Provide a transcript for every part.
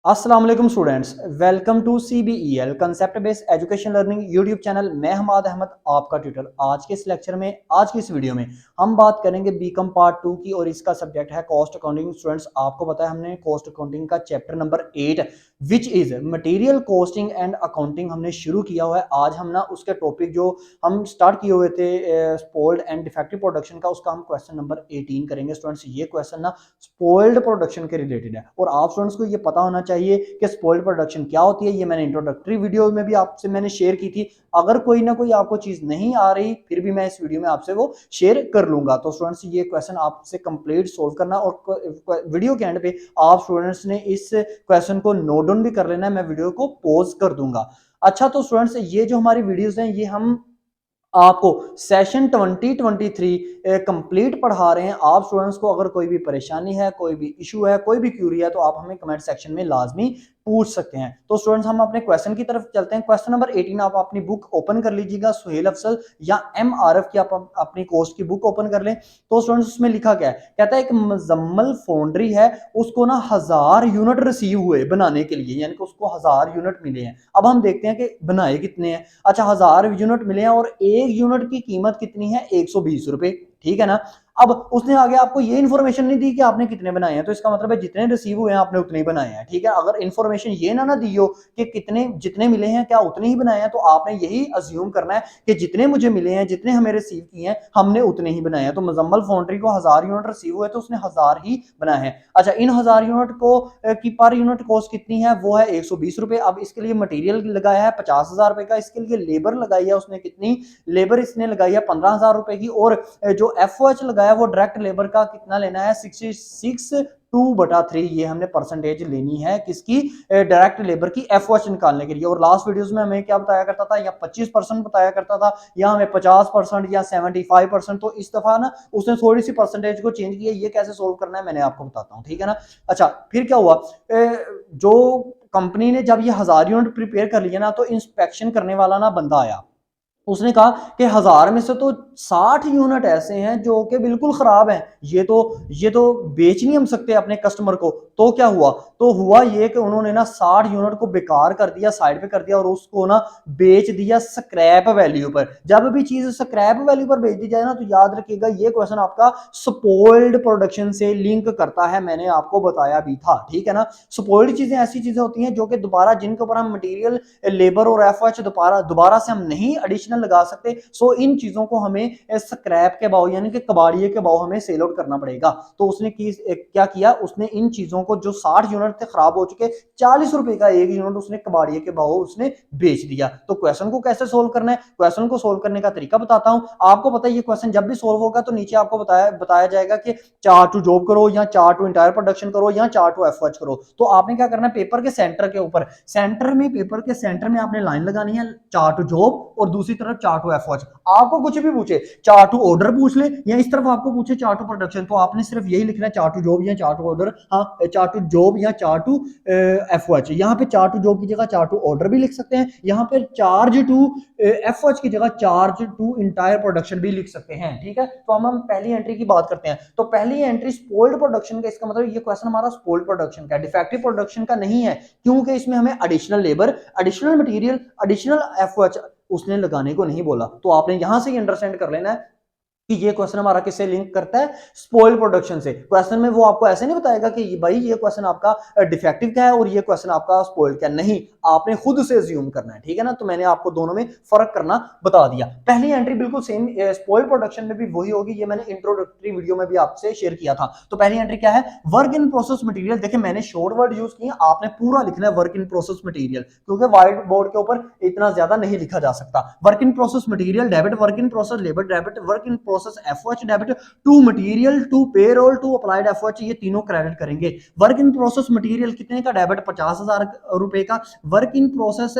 अस्सलाम वालेकुम students, welcome to CBEL concept based education learning YouTube channel. मैं हमाद अहमद आपका ट्यूटर। आज के इस लेक्चर में, आज की इस वीडियो में हम बात करेंगे बीकॉम पार्ट 2 की और इसका सब्जेक्ट है कॉस्ट अकाउंटिंग। स्टूडेंट्स, आपको पता है हमने कॉस्ट अकाउंटिंग का chapter number 8 which is material costing and accounting हमने शुरू किया हुआ है। आज हम ना उसके टॉपिक जो हम स्टार्ट किए हुए थे स्पॉइल्ड एंड डिफेक्टिव प्रोडक्शन का, उसका हम क्वेश्चन नंबर 18 करेंगे। स्टूडेंट्स, ये क्वेश्चन ना स्पॉइल्ड प्रोडक्शन के रिलेटेड है और आप स्टूडेंट्स को ये पता होना चाहिए कि स्पॉइल्ड प्रोडक्शन क्या होती है। ये मैंने इंट्रोडक्टरी वीडियो में भी आपसे मैंने शेयर की थी। अगर कोई ना कोई आपको चीज नहीं आ रही फिर भी मैं इस वीडियो में आपसे वो शेयर कर लूंगा। तो स्टूडेंट्स, ये क्वेश्चन आपसे कंप्लीट सोल्व करना और वीडियो के एंड पे आप स्टूडेंट्स ने इस क्वेश्चन को नोट डाउन भी कर लेना है। मैं वीडियो को पॉज कर दूंगा। अच्छा, तो स्टूडेंट्स, ये जो हमारी वीडियोस हैं ये हम आपको सेशन 2023 कंप्लीट पढ़ा रहे हैं। आप स्टूडेंट्स को अगर कोई भी परेशानी है, कोई भी इशू है, कोई भी क्यूरी है तो आप हमें कमेंट सेक्शन में लाजमी पूछ सकते हैं। तो स्टूडेंट्स, हम अपने क्वेश्चन की तरफ चलते हैं। क्वेश्चन नंबर 18 आप अपनी बुक ओपन कर लीजिएगा। सुहेल अफजल या MRF की आप अपनी कोर्स की बुक ओपन कर लें। तो स्टूडेंट्स, उसमें लिखा क्या है? कहता है एक मुजम्मल फाउंड्री है, उसको ना 1000 यूनिट रिसीव हुए बनाने के लिए, यानी कि उसको 1000 यूनिट मिले हैं। अब हम देखते हैं कि बनाए कितने हैं। अच्छा, 1000 यूनिट मिले हैं और एक यूनिट की कीमत कितनी है? 120 रुपए। ठीक है ना। अब उसने आगे आपको ये इन्फॉर्मेशन नहीं दी कि आपने कितने बनाए हैं, तो इसका मतलब है जितने रिसीव हुए हैं आपने उतने ही बनाए हैं। ठीक है। अगर इन्फॉर्मेशन ये ना दी हो कि कितने जितने मिले हैं क्या उतने ही बनाए हैं, तो आपने यही अज्यूम करना है कि जितने मुझे मिले हैं, जितने हमें रिसीव किए हैं, हमने उतने ही बनाए हैं। तो मुजम्मल फाउंड्री को 1000 यूनिट रिसीव हुए तो उसने 1000 ही बनाए हैं। अच्छा, इन 1000 यूनिट को की पर यूनिट कॉस्ट कितनी है? वो है 120 रुपए। अब इसके लिए मटेरियल लगाया है 50,000 रुपए का। इसके लिए लेबर लगाई है उसने कितनी? लेबर इसने लगाई है 15,000 रुपए की। और जो FOH लगाया वो डायरेक्ट लेबर का कितना लेना है? 66/2 ये हमने परसेंटेज लेनी है किसकी? डायरेक्ट लेबर की FOH निकालने के लिए। और लास्ट वीडियोस में हमें क्या बताया करता था? या 25% बताया करता था, या हमें 50% या 75%। तो इस दफा ना उसने थोड़ी सी परसेंटेज को चेंज किया। ये कैसे सोल्व करना है मैंने आपको बताता हूँ। ठीक है ना। अच्छा, फिर क्या हुआ? जो कंपनी ने जब ये 1000 यूनिट प्रिपेयर कर लिया ना, तो इंस्पेक्शन करने वाला ना बंदा आया। उसने कहा कि 1000 में से तो 60 यूनिट ऐसे हैं जो कि बिल्कुल खराब हैं। ये तो बेच नहीं हम सकते अपने कस्टमर को। तो क्या हुआ? तो हुआ ये कि उन्होंने ना 60 यूनिट को बेकार कर दिया, साइड पे कर दिया और उसको ना बेच दिया स्क्रैप वैल्यू पर। जब भी चीज स्क्रैप वैल्यू पर बेच दी जाए ना, तो याद रखिएगा ये क्वेश्चन आपका स्पॉइल्ड प्रोडक्शन से लिंक करता है। मैंने आपको बताया भी था। ठीक है ना। स्पॉइल्ड चीजें ऐसी चीजें होती हैं जो कि दोबारा जिनके ऊपर हम मटेरियल, लेबर और FOH दोबारा से हम नहीं एडिशनल लगा सकते। सो इन चीजों को हमें स्क्रैप के भाव यानी कि कबाड़िए के भाव हमें सेल आउट करना पड़ेगा। तो उसने क्या किया? उसने इन चीजों को जो 60 यूनिट थे खराब हो चुके, 40 रुपए का एक यूनिट उसने कबाड़िए के भाव उसने बेच दिया। तो क्वेश्चन को कैसे सोल्व करना है? क्वेश्चन को सोल्व करने का तरीका बताता हूं। आपको पता है ये क्वेश्चन जब भी सोल्व होगा तो नीचे आपको बताया जाएगा कि चार्ट टू जॉब करो, या चार्ट टू इंटायर प्रोडक्शन करो, या चार्ट टू FOH करो। तो आपने क्या करना है? पेपर के सेंटर के ऊपर, पेपर के सेंटर में आपने लाइन लगानी है चार्ट टू जॉब और दूसरी तरफ चार्ट टू FOH। आपको कुछ भी पूछे, चार्ट टू ऑर्डर पूछ ले या इस तरफ आपको पूछे चार्ट टू प्रोडक्शन, तो आपने सिर्फ यही लिखना है चार्ट टू जॉब या चार्ट टू ऑर्डर। हाँ, चार्ट टू जॉब या चार्ट टू FOH। यहाँ पे चार्ट टू जॉब की जगह चार्ट टू ऑर्डर भी लिख सकते हैं। यहाँ पे चार्ज टू FOH की जगह चार्ज टू इंटायर प्रोडक्शन भी लिख सकते हैं। ठीक है। तो हम पहली एंट्री की बात करते हैं। तो पहली एंट्री स्पॉइल्ड प्रोडक्शन का, इसका मतलब ये क्वेश्चन हमारा स्पॉइल्ड प्रोडक्शन का, डिफेक्टिव प्रोडक्शन का नहीं है, क्योंकि इसमें हमें additional labour, additional material, additional FOH उसने लगाने को नहीं बोला। तो आपने यहां से अंडरस्टैंड कर लेना है कि ये क्वेश्चन हमारा किससे लिंक करता है? स्पॉइल प्रोडक्शन से। क्वेश्चन में वो आपको ऐसे नहीं बताएगा कि भाई ये क्वेश्चन आपका डिफेक्टिव का है और ये क्वेश्चन आपका स्पॉइल का, नहीं, आपने खुद से अज्यूम करना है। ठीक है ना। तो मैंने आपको दोनों में फर्क करना बता दिया। पहली एंट्री बिल्कुल सेम स्पॉइल प्रोडक्शन में भी वही होगी। ये मैंने इंट्रोडक्टरी वीडियो में भी आपसे शेयर किया था। तो पहली एंट्री क्या है? Work in process material. देखिए मैंने शॉर्ट वर्ड यूज किए, आपने पूरा लिखना है वर्क इन प्रोसेस मटेरियल, क्योंकि व्हाइट बोर्ड के ऊपर इतना ज्यादा नहीं लिखा जा सकता। Work in process material debit, work in process labour debit, work in process FOH debit, to material, to payroll, to applied FOH, ये तीनों क्रेडिट करेंगे। वर्क इन प्रोसेस मटेरियल कितने का डेबिट? 50,000 रुपए का। वर्क इन प्रोसेस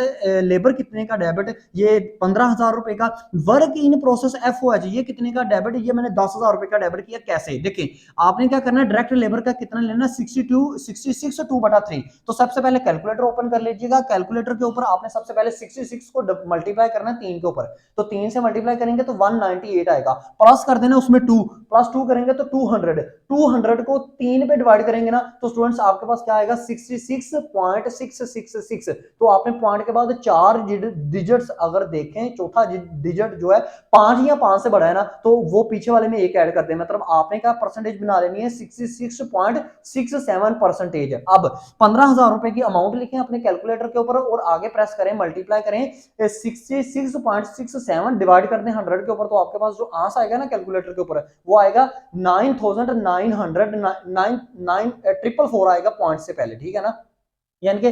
लेबर कितने का debit? ये 15,000 रुपए का। वर्क इन प्रोसेस FOH ये कितने का डेबिट? ये मैंने 10,000 रुपए का डेबिट किया। कैसे? देखिए आपने क्या करना है, डायरेक्ट लेबर का कितना लेना? 66/2। तो सबसे पहले कैलकुलेटर ओपन कर लीजिएगा। कैलकुलेटर के ऊपर आपने सबसे पहले 66 को मल्टीप्लाई करना है 3 के ऊपर। तो 3 से मल्टीप्लाई करेंगे तो 198 आएगा। प्लस कर देना उसमें 2, प्लस 2 करेंगे तो 200 को 3 पे डिवाइड करेंगे ना तो स्टूडेंट्स आपके पास क्या आएगा 66.666। तो आपने पॉइंट के बाद 4 डिजिट्स अगर देखें, चौथा डिजिट जो है 5 या 5 से बड़ा है ना तो वो पीछे वाले में एक ऐड कर दे, मतलब आपने क्या परसेंटेज बना लेनी है 66.67%। अब 15,000 रुपए की अमाउंट लिखें अपने कैलकुलेटर के ऊपर और आगे प्रेस करें, मल्टीप्लाई करें 66.67 डिवाइड कर दें 100 के ऊपर, तो आपके पास जो आंसर आएगा ना कैलकुलेटर के ऊपर वो आएगा 9,900 आएगा पॉइंट से पहले, ठीक है ना, यानी कि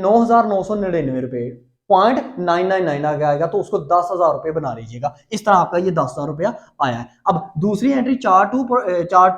9,999 रुपए 0.999 आगे आएगा तो उसको 10,000 रुपए बना लीजिएगा। इस तरह आपका ये 10,000 रुपया आया है। अब दूसरी एंट्री चार्ट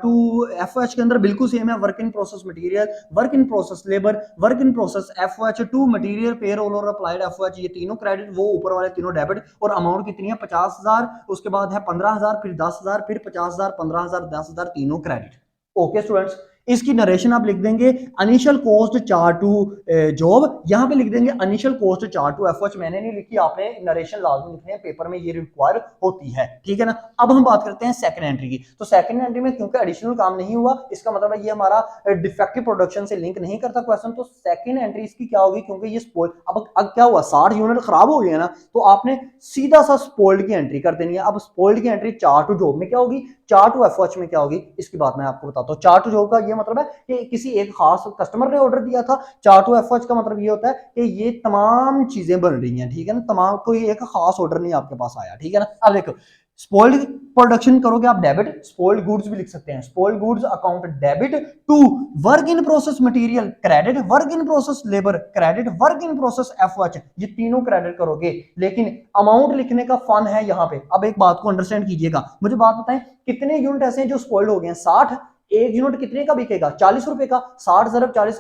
टू एफओएच के अंदर बिल्कुल सेम है, work in process material, work in process labour, work in process FOH to material payroll और अप्लाइड एफओएच, ये तीनों क्रेडिट, वो ऊपर वाले तीनों डेबिट, और अमाउंट कितनी है 50,000, उसके बाद है 15,000, फिर 10,000, फिर 50,000, 15,000, 10,000, तीनों क्रेडिट। ओके स्टूडेंट्स, इसकी नरेशन आप लिख देंगे initial cost charged to job, यहां पे लिख देंगे initial cost charged to FOH, मैंने नहीं लिखी, आपने नरेशन लाजमी लिखनी है, पेपर में ये रिक्वायर होती है, ठीक है ना। अब हम बात करते हैं सेकंड एंट्री की। तो सेकंड एंट्री में क्योंकि एडिशनल काम नहीं हुआ, इसका मतलब है ये हमारा डिफेक्टिव प्रोडक्शन से लिंक नहीं करता क्वेश्चन, तो सेकंड एंट्री इसकी क्या होगी, क्योंकि ये स्पॉइल, अब क्या हुआ 60 यूनिट खराब हो गया ना, तो आपने सीधा सा स्पॉइल्ड की एंट्री कर देनी है। अब स्पॉइल्ड की एंट्री चार्ट टू जॉब में क्या होगी, चार्ट टू एफओएच में क्या होगी, इसकी बात मैं आपको बताता हूँ। चार्ट टू जॉब का ये मतलब है कि किसी एक खास कस्टमर ने ऑर्डर दिया था, चार्ट टू एफओएच का मतलब ये होता है कि ये तमाम चीजें बन रही हैं, ठीक है ना, तमाम, कोई एक खास ऑर्डर नहीं आपके पास आया, ठीक है ना। अब देखो स्पॉइल्ड प्रोडक्शन करोगे आप डेबिट, स्पॉइल्ड गुड्स भी लिख सकते हैं, spoiled goods account debit to work in process material credit, work in process labour credit, work in process FOH, ये तीनों क्रेडिट करोगे, लेकिन अमाउंट लिखने का फन है यहाँ पे। अब एक बात को अंडरस्टैंड कीजिएगा, मुझे बात बताएं कितने यूनिट ऐसे हैं जो स्पॉइल्ड हो गए हैं, 60, एक यूनिट कितने का बिकेगा 40 रुपए का, 60 ज़रब 40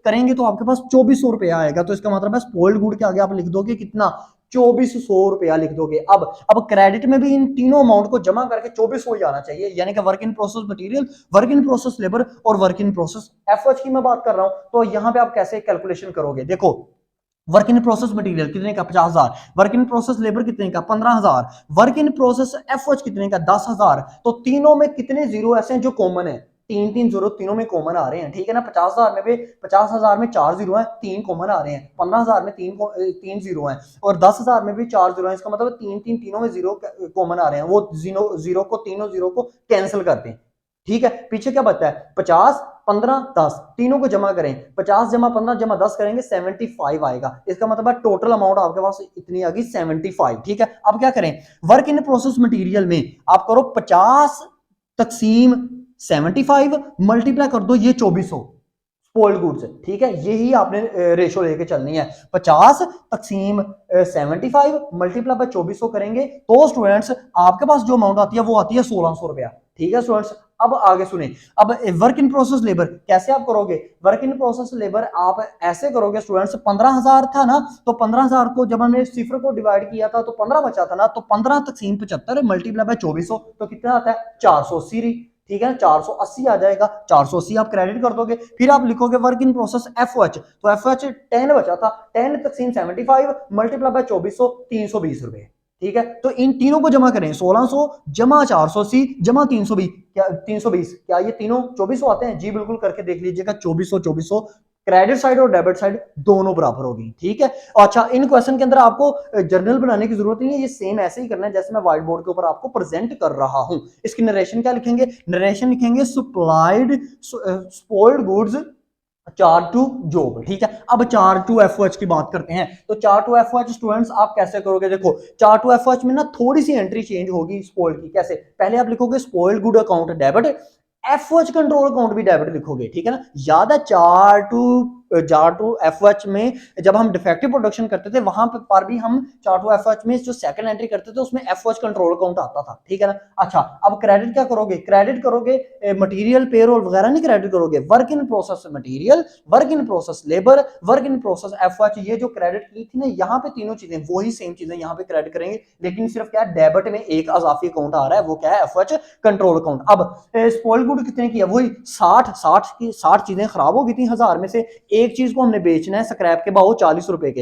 करेंगे तो आपके पास 2400 रुपया आएगा, तो इसका मतलब है स्पॉइल्ड गुड के आगे आप लिख दोगे कितना 2400 रुपया लिख दोगे। अब क्रेडिट में भी इन तीनों अमाउंट को जमा करके 2400 हो जाना चाहिए, यानी कि work in process material, work in process labour और वर्क इन प्रोसेस एफओएच की मैं बात कर रहा हूं। तो यहां पे आप कैसे कैलकुलेशन करोगे, देखो वर्क इन प्रोसेस मटेरियल कितने का 50,000, वर्क इन प्रोसेस लेबर कितने का 15,000, वर्क इन प्रोसेस एफओएच कितने का 10,000, तो तीनों में कितने जीरो ऐसे हैं जो कॉमन है, 3 जीरो तीनों में कॉमन आ रहे हैं, ठीक है ना। 50,000 में भी 50,000 में 4 जीरो हैं, 3 कॉमन आ रहे हैं, 15,000 में 3 जीरो हैं, और 10,000 में भी 4 जीरो हैं, इसका मतलब 3 तीनों में जीरो कॉमन आ रहे हैं, वो जीरो को तीनों जीरो को कैंसिल करते हैं, ठीक है। पीछे क्या बचता है 50, 15, 10, तीनों को जमा करें, 50 जमा 15 जमा 10 करेंगे 75 आएगा, इसका मतलब है टोटल अमाउंट आपके पास इतनी आ गई 75, ठीक है। अब क्या करें, वर्क इन प्रोसेस मटेरियल में आप करो 50 तकसीम 75 मल्टीप्लाई कर दो ये 2400 स्पॉइल्ड गुड्स, ठीक है, यही आपने रेशो लेके चलनी है, 50 तकसीम 75 मल्टीप्लाई बाय 2400 करेंगे तो स्टूडेंट्स आपके पास जो अमाउंट आती है वो आती है 1600 रुपया, ठीक है स्टूडेंट्स। अब आगे सुने, अब वर्क इन प्रोसेस लेबर कैसे आप करोगे, वर्क इन प्रोसेस लेबर आप ऐसे करोगे स्टूडेंट्स, 15,000 था ना, तो 15,000 को जब हमने सिफर को डिवाइड किया था तो 15 बचा था ना, तो 15 तकसीम 75 मल्टीप्लाई बाय 2400 तो कितना आता है 480, ठीक है, 480 आ जाएगा, 480 आप क्रेडिट कर दोगे, फिर आप लिखोगे वर्क इन प्रोसेस एफओएच, तो एफओएच 10 बचा था, 10 तकसीम 75 मल्टीप्लाई बाय 2400 320 रुपए, ठीक है। तो इन तीनों को जमा करें 1600 जमा 480 जमा 320, क्या 320, क्या ये तीनों 2400 आते हैं, जी बिल्कुल, करके देख लीजिएगा 2400 क्रेडिट साइड और डेबिट साइड दोनों बराबर होगी, ठीक है। अच्छा, इन क्वेश्चन के अंदर आपको जर्नल बनाने की जरूरत नहीं है, ये सेम ऐसे ही करना है जैसे मैं व्हाइट बोर्ड के ऊपर आपको प्रेजेंट कर रहा हूं। इसकी नरेशन क्या लिखेंगे, नरेशन लिखेंगे supplied spoiled goods charged to job, ठीक है। अब चार्ट टू एफओएच की बात करते हैं, तो चार्ट टू एफओएच स्टूडेंट्स आप कैसे करोगे, देखो चार्ट टू एफओएच में ना थोड़ी सी एंट्री चेंज होगी स्पॉइल्ड की, कैसे, पहले आप लिखोगे spoiled good account debit, FOH control account भी डेबिट लिखोगे, ठीक है ना। याद है चार्ट टू एफओएच में जब हम डिफेक्टिव प्रोडक्शन करते थे वहां पर भी हम चार्ट टू एफओएच में जो सेकंड एंट्री करते थे उसमें एफओएच कंट्रोल अकाउंट आता था, ठीक है ना। अच्छा, अब क्रेडिट क्या करोगे, क्रेडिट करोगे मटेरियल पेरोल वगैरह नहीं क्रेडिट करोगे, work in process material, work in process labour, work in process FOH, ये जो क्रेडिट की थी ना यहाँ पे तीनों चीजें वही सेम चीजें यहाँ पे क्रेडिट करेंगे, लेकिन सिर्फ क्या डेबिट में एक अजाफी अकाउंट आ रहा है, वो क्या है एफओएच कंट्रोल अकाउंट। अब स्पॉइल्ड गुड कितने की है, वही 60 की 60 चीजें खराब हो गई थी 1000 में से एक चीज को हमने बेचना है स्क्रैप के भाव 40 रुपए के,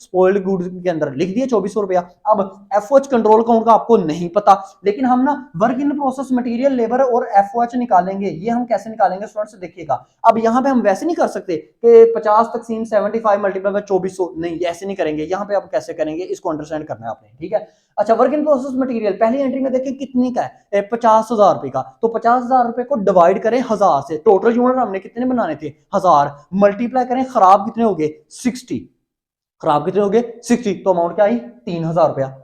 स्पॉइल्ड गुड्स के अंदर, लिख दिए 2400 रुपया। अब एफओएच कंट्रोल अकाउंट का आपको नहीं पता, लेकिन हम ना work in process material labour और एफओएच निकालेंगे। ये हम कैसे निकालेंगे स्टूडेंट्स देखिएगा। अब यहाँ पे हम वैसे नहीं कर सकते कि 50 तकसीम 75 मल्टीप्लाई बाय 2400, नहीं ऐसे नहीं करेंगे। यहाँ पे आप कैसे करेंगे इसको अंडरस्टैंड करना है आपने, ठीक है। अच्छा, वर्क इन प्रोसेस मटेरियल पहली एंट्री में देखें कितनी का है, 50,000 रुपए का, तो 50,000 रुपए को डिवाइड करें 1000 से, टोटल यूनिट हमने कितने बनाने थे 1000, मल्टीप्लाई करें खराब कितने हो गए 60, खराब कितने हो गए 60, तो अमाउंट क्या आई 3000 रुपया।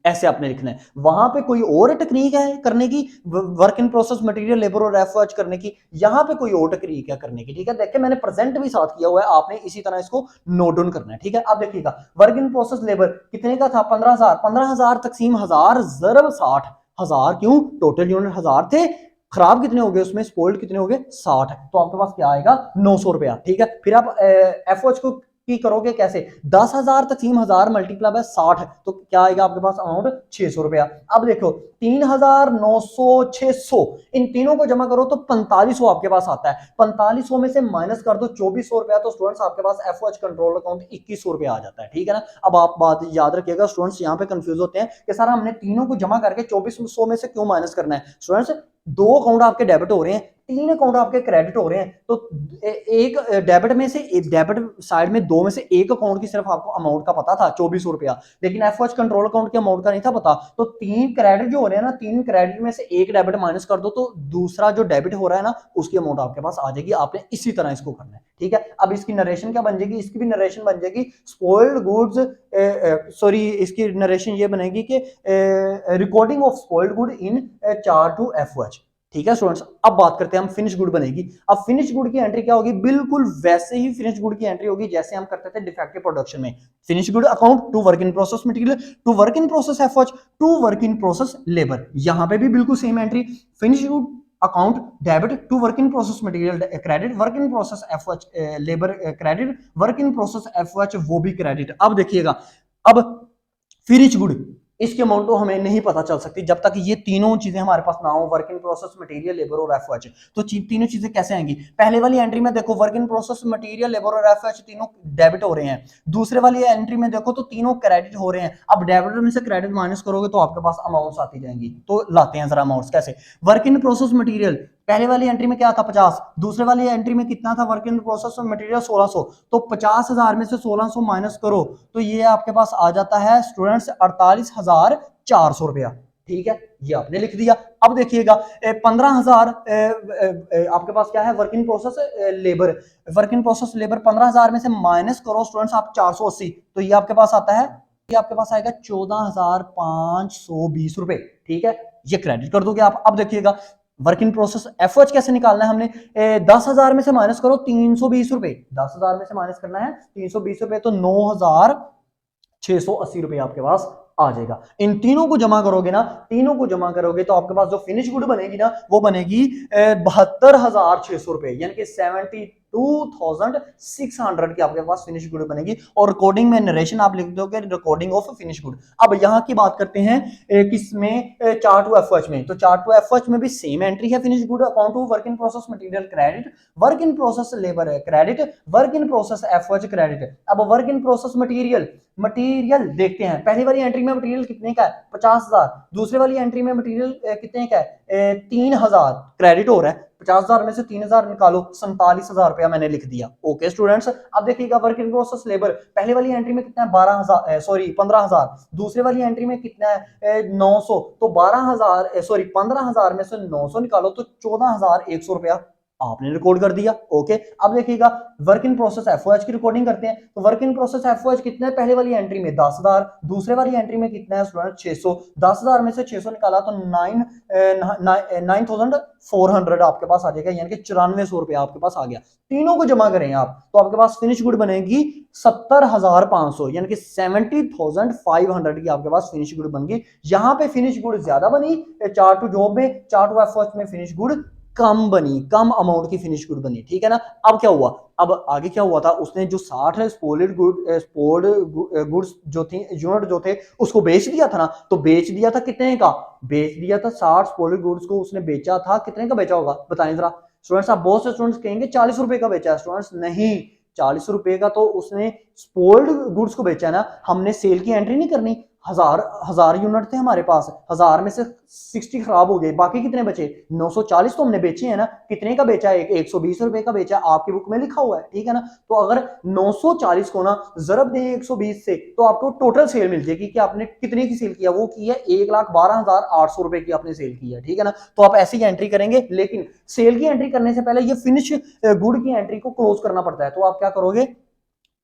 ऐसे आपने लिखना है। वहां पे कोई और टेक्निक है करने की, work in process material labour और एफओएच करने की, यहां पे कोई और टेक्निक है करने की, ठीक है। देखिए मैंने प्रेजेंट भी साथ किया हुआ है, आपने इसी तरह इसको नोट डाउन करना है, ठीक है। अब देखिएगा वर्क इन प्रोसेस लेबर कितने का था 15,000, 15,000 तकसीम 1000 ज़रब 60,000, क्यों टोटल यूनिट 1000 थे, खराब कितने हो गए उसमें स्पॉइल्ड कितने हो गए 60, तो आपके पास क्या आएगा 900 रुपया, ठीक है। फिर आप एफओएच को की करोगे कैसे, 10,000 तकसीम 1000 मल्टीप्लाई बाय 60, तो क्या आएगा आपके पास अमाउंट 600 रुपया। अब देखो 3,900 600, इन तीनों को जमा करो तो 4500 आपके पास आता है, 4500 में से माइनस कर दो 2400 रुपया, तो स्टूडेंट्स आपके पास एफओएच कंट्रोल अकाउंट 2100 रुपया आ जाता है, ठीक है ना। अब आप बात याद रखिएगा स्टूडेंट्स, यहाँ पे कंफ्यूज होते हैं कि सर हमने तीनों को जमा करके 2400 में से क्यों माइनस करना है। स्टूडेंट्स 2 अकाउंट आपके डेबिट हो रहे हैं, 3 अकाउंट आपके क्रेडिट हो रहे हैं, तो एक डेबिट में से डेबिट साइड में 2 में से एक अकाउंट की सिर्फ आपको अमाउंट का पता था 2400 रुपया, लेकिन एफओएच कंट्रोल अकाउंट के अमाउंट का नहीं था पता, तो 3 क्रेडिट जो हो रहे हैं ना, 3 क्रेडिट में से एक डेबिट माइनस कर दो, तो दूसरा जो डेबिट हो रहा है ना उसकी अमाउंट आपके पास आ जाएगी। आपने इसी तरह इसको करना है, ठीक है। अब इसकी नरेशन क्या बन जाएगी, इसकी भी नरेशन बन जाएगी स्पॉइल्ड गुड्स, सॉरी इसकी नरेशन ये बनेगी कि recording of spoiled good in charged to FOH, ठीक है स्टूडेंट्स। अब बात करते हैं हम फिनिश गुड बनेगी। अब फिनिश गुड की एंट्री क्या होगी, बिल्कुल वैसे ही फिनिश गुड की एंट्री होगी जैसे हम करते थे डिफेक्टिव प्रोडक्शन में। Finish good account to work in process material to work in process FOH to work in process labour, यहां पे भी बिल्कुल same entry, finish good account debit to work in process material credit, work in process FOH labour credit, work in process FOH वो भी credit. अब देखिएगा, अब finish good इसके अमाउंट तो हमें नहीं पता चल सकती जब तक ये तीनों चीजें हमारे पास ना हो, work in process material labour और एफओएच। तो तीनों चीजें कैसे आएंगी, पहले वाली एंट्री में देखो work in process material labour और एफओएच तीनों डेबिट हो रहे हैं, दूसरे वाली एंट्री में देखो तो तीनों क्रेडिट हो रहे हैं। अब डेबिट में से क्रेडिट माइनस करोगे तो आपके पास अमाउंट्स आती जाएंगी, तो लाते हैं जरा अमाउंट्स कैसे। वर्क इन प्रोसेस मटेरियल पहले वाली एंट्री में क्या था 50, दूसरे वाली एंट्री में कितना था वर्क इन प्रोसेस मटेरियल 1600, तो 50,000 में से 1600 माइनस करो तो ये आपके पास आ जाता है स्टूडेंट्स 48,400 रुपया, ठीक है, ये आपने लिख दिया। अब देखिएगा 15,000 आपके पास क्या है work in process labour, work in process labour 15,000 में से माइनस करो स्टूडेंट्स आप 480, तो ये आपके पास आता है, ये आपके पास आएगा 14,520 रुपए, ठीक है, ये क्रेडिट कर दोगे आप। अब देखिएगा वर्क इन प्रोसेस एफओएच कैसे निकालना है हमने, 10,000 में से माइनस करो 320 रुपए, 10,000 में से माइनस करना है 320 रुपए, तो 9,680 रुपए आपके पास आ जाएगा। इन तीनों को जमा करोगे ना, तीनों को जमा करोगे तो आपके पास जो फिनिश गुड बनेगी ना वो बनेगी 72,600 रुपए, यानी कि 72,600 की आपके पास फिनिश गुड बनेगी। और रिकॉर्डिंग में नरेशन आप लिख दोगे रिकॉर्डिंग ऑफ फिनिश गुड। अब यहाँ की बात करते हैं किसमें, चार्ट टू एफओएच में। तो चार्ट टू एफओएच में भी सेम एंट्री है, finish good account to work in process material credit, work in process labour credit, work in process FOH credit. अब वर्क इन प्रोसेस मटेरियल देखते हैं, पहली वाली एंट्री में मटेरियल कितने का है 50,000, दूसरे वाली एंट्री में मटेरियल कितने का है 3,000 क्रेडिट हो रहा है, 50,000 में से 3,000 निकालो 47,000 रुपया मैंने लिख दिया। ओके स्टूडेंट्स, अब देखिएगा वर्क इन प्रोसेस लेबर पहले वाली एंट्री में कितना है 15,000, दूसरे वाली एंट्री में कितना है 900, तो 15,000 में से 900 निकालो तो 14,100 रुपया आपने रिकॉर्ड कर दिया। ओके, अब देखिएगा वर्क इन प्रोसेस एफओएच की रिकॉर्डिंग करते हैं। तो वर्क इन प्रोसेस एफओएच कितना है पहले वाली एंट्री में 10,000, दूसरे वाली एंट्री में कितना है स्टूडेंट 600, 10,000 में से 600 निकाला तो 9,400 आपके पास आ जाएगा, यानी कि 9400 रुपया आपके पास आ गया। तीनों को जमा करें आप तो आपके पास फिनिश गुड बनेगी 70,500, यानी कि 70,500 की आपके पास फिनिश गुड बन गई। यहाँ पे फिनिश गुड ज्यादा बनी चार्ट टू जॉब में, चार्ट टू एफओएच में फिनिश गुड कम बनी, कम अमाउंट की फिनिश गुड बनी, ठीक है ना। अब क्या हुआ, अब आगे क्या हुआ था, उसने जो 60 स्पोर्ड गुड्स जो थी यूनिट जो थे उसको बेच दिया था ना, तो बेच दिया था कितने का, बेच दिया था 60 स्पोर्ड गुड्स को उसने बेचा था, कितने का बेचा होगा बताएं जरा, स्टूडेंट्स, आप बहुत से स्टूडेंट्स कहेंगे 40 रुपए का बेचा है। स्टूडेंट्स नहीं, 40 रुपए का तो उसने स्पोइल्ड गुड्स को बेचा है ना, हमने सेल की एंट्री नहीं करनी। हजार हजार यूनिट थे हमारे पास, 1000 में से 60 खराब हो गए, बाकी कितने बचे? 940 तो हमने बेचे हैं ना। कितने का बेचा है? 120 रुपए का बेचा है, आपकी बुक में लिखा हुआ है, ठीक है ना। तो अगर 940 को ना जरब दें 120 से, तो आपको टोटल सेल मिल जाएगी कि आपने कितने की सेल किया, वो की है 1,12,800 रुपए की आपने सेल की है, ठीक है ना। तो आप ऐसी एंट्री करेंगे, लेकिन सेल की एंट्री करने से पहले ये फिनिश गुड की एंट्री को क्लोज करना पड़ता है। तो आप क्या करोगे?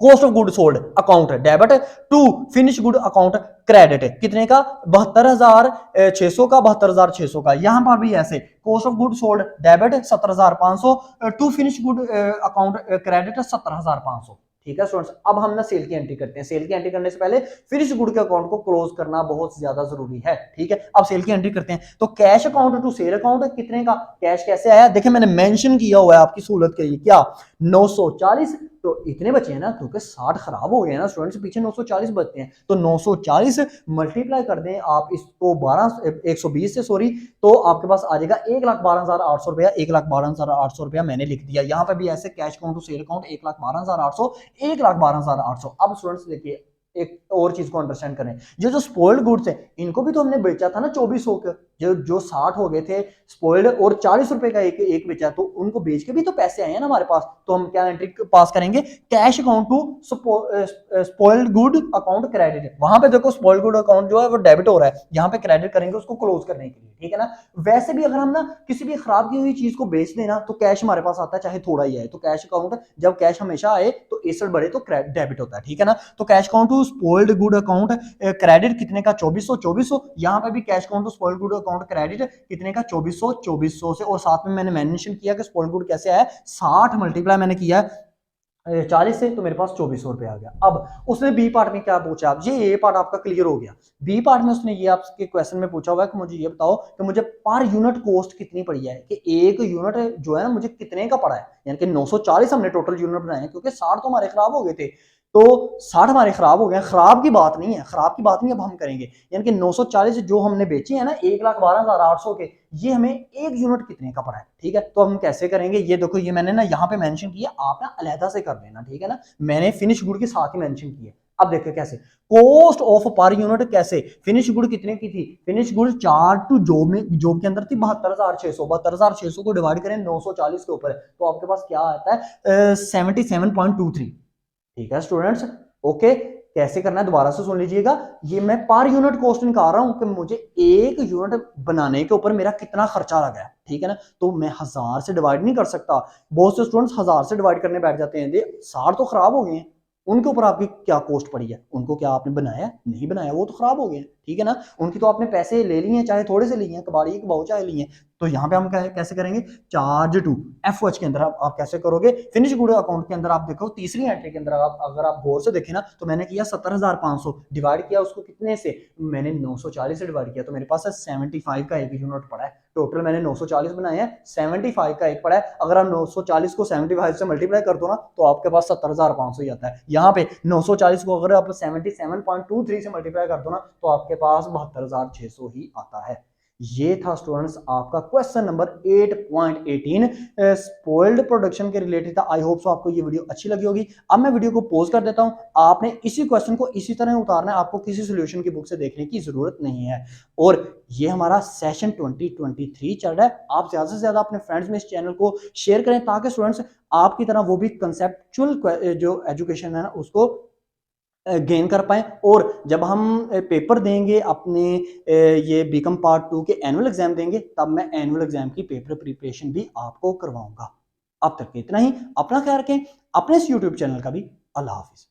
Cost of good sold account debit to finish good account credit, कितने का? 72,600 का, 72,600 का। यहां पर भी ऐसे cost of good sold debit 17,500 to finish good account credit 17,500, ठीक है स्टूडेंट्स। अब हम ना सेल की एंट्री करते हैं। सेल की एंट्री करने से पहले फिनिश गुड के अकाउंट को क्लोज करना बहुत ज्यादा जरूरी है, ठीक है। अब सेल की एंट्री करते हैं। तो cash account to sale account कितने का? कैश कैसे आया? देखिए मैंने मेंशन किया हुआ है आपकी सहूलत के लिए, क्या? 940। तो इतने बचे हैं ना, क्योंकि 60 खराब हो गए ना स्टूडेंट्स, पीछे 940 बचते हैं। तो 940 मल्टीप्लाई कर दें आप इसको 120 से, सॉरी, तो आपके पास आ जाएगा 1,12,800 रुपया। 1,12,800 रुपया मैंने लिख दिया। यहाँ पे भी ऐसे cash account to sale account 1,12,800, 1,12,800। अब स्टूडेंट्स देखिए एक और चीज को अंडरस्टैंड करें, ये जो स्पॉइल्ड गुड्स है इनको भी तो हमने बेचा था ना 2400 के, जो 60 हो गए थे स्पॉइल्ड और 40 रुपए का एक बेचा, तो उनको बेच के भी तो पैसे आए हैं ना हमारे पास। तो हम क्या एंट्री पास करेंगे? Cash account to spoiled good account credit. वहां पे देखो स्पॉइल्ड गुड अकाउंट जो है वो डेबिट हो रहा है, यहाँ पे क्रेडिट करेंगे उसको क्लोज करने के लिए, ठीक है ना। वैसे भी अगर हम ना किसी भी खराब की हुई चीज को बेच देना तो कैश हमारे पास आता है, चाहे थोड़ा ही आए। तो कैश अकाउंट, जब कैश हमेशा आए तो एसेट बढ़े तो डेबिट होता है, ठीक है ना। तो cash account to spoiled good account credit कितने का? 2400। यहाँ पे भी cash account to spoiled good account credit कितने का? 2400 से। और साथ में मैंने मेंशन किया कि स्पॉइल्ड गुड कैसे आया, 60 मल्टीप्लाई मैंने किया 40 से, तो मेरे पास 2400 रुपए आ गया। अब उसने बी पार्ट में क्या पूछा? आप ये ए पार्ट आपका क्लियर हो गया। बी पार्ट में उसने ये आपके क्वेश्चन में पूछा हुआ है कि मुझे ये बताओ कि मुझे पर यूनिट कॉस्ट कितनी पड़ी है, कि एक यूनिट जो है ना मुझे कितने का पड़ा है। यानी कि 940 हमने टोटल यूनिट बनाए हैं, क्योंकि 60 तो हमारे खराब हो गए थे। तो 60 हमारे खराब हो गए, खराब की बात नहीं है, खराब की बात नहीं अब हम करेंगे। यानी कि 940 जो हमने बेचे हैं ना 1,12,800 के, ये हमें एक यूनिट कितने का पड़ा है, ठीक है। तो हम कैसे करेंगे? ये देखो, ये मैंने ना यहाँ पे मेंशन किया, आप ना अलहदा से कर देना, ठीक है ना। मैंने फिनिश गुड के साथ ही मेंशन किया। अब देखिए कैसे कॉस्ट ऑफ पर यूनिट, कैसे फिनिश गुड कितने की थी? फिनिश गुड 4 टू जॉब में, जॉब के अंदर थी 72,600। 72,600 को डिवाइड करें 940 के ऊपर, तो आपके पास क्या आता है? 77.23, ठीक है स्टूडेंट्स। ओके, कैसे करना है दोबारा से सुन लीजिएगा। ये मैं पर यूनिट कॉस्ट निकाल रहा हूं कि मुझे एक यूनिट बनाने के ऊपर मेरा कितना खर्चा लगा है, ठीक है ना। तो मैं 1000 से डिवाइड नहीं कर सकता। बहुत से स्टूडेंट्स 1000 से डिवाइड करने बैठ जाते हैं, 60 तो खराब हो गए हैं, उनके ऊपर आपकी क्या कॉस्ट पड़ी है? उनको क्या आपने बनाया? नहीं बनाया, वो तो खराब हो गए हैं, ठीक है ना। उनकी तो आपने पैसे ले लिए हैं, चाहे थोड़े से लिए हैं, कबाड़ी के भाव चाहे लिए हैं। तो यहाँ पे हम कैसे करेंगे? चार्ज टू एफओएच के अंदर आप कैसे करोगे? फिनिश गुड अकाउंट के अंदर आप देखो तीसरी एंट्री के अंदर अगर आप गौर से देखें ना, तो मैंने किया 70,500, डिवाइड किया उसको कितने से? मैंने 940 से डिवाइड किया, तो मेरे पास 75 का एक यूनिट पड़ा है। टोटल मैंने 940 बनाए हैं, 75 का एक पड़ा है। अगर आप 940 को 75 से मल्टीप्लाई कर दो ना, तो आपके पास 70,500 ही आता है। यहाँ पे 940 को अगर आप 77.23 से मल्टीप्लाई कर दो ना, तो आपके पास 72,600 ही आता है। ये था स्टूडेंट्स आपका क्वेश्चन नंबर 8.18 स्पॉइल्ड प्रोडक्शन के रिलेटेड था। आई होप सो आपको ये वीडियो अच्छी लगी होगी। अब मैं वीडियो को पॉज कर देता हूं, आपने इसी क्वेश्चन को इसी तरह उतारना है, आपको किसी सॉल्यूशन की बुक से देखने की जरूरत नहीं है। और ये हमारा सेशन 2023 चल रहा है। आप ज्यादा से ज्यादा अपने फ्रेंड्स में इस चैनल को शेयर करें, ताकि स्टूडेंट्स आपकी तरह वो भी कंसेप्चुअल जो एजुकेशन है ना उसको गेन कर पाए। और जब हम पेपर देंगे अपने ये बीकॉम पार्ट 2 के एनुअल एग्जाम देंगे, तब मैं एनुअल एग्जाम की पेपर प्रिपरेशन भी आपको करवाऊंगा। अब तक इतना ही, अपना ख्याल रखें, अपने इस यूट्यूब चैनल का भी। अल्लाह हाफिज।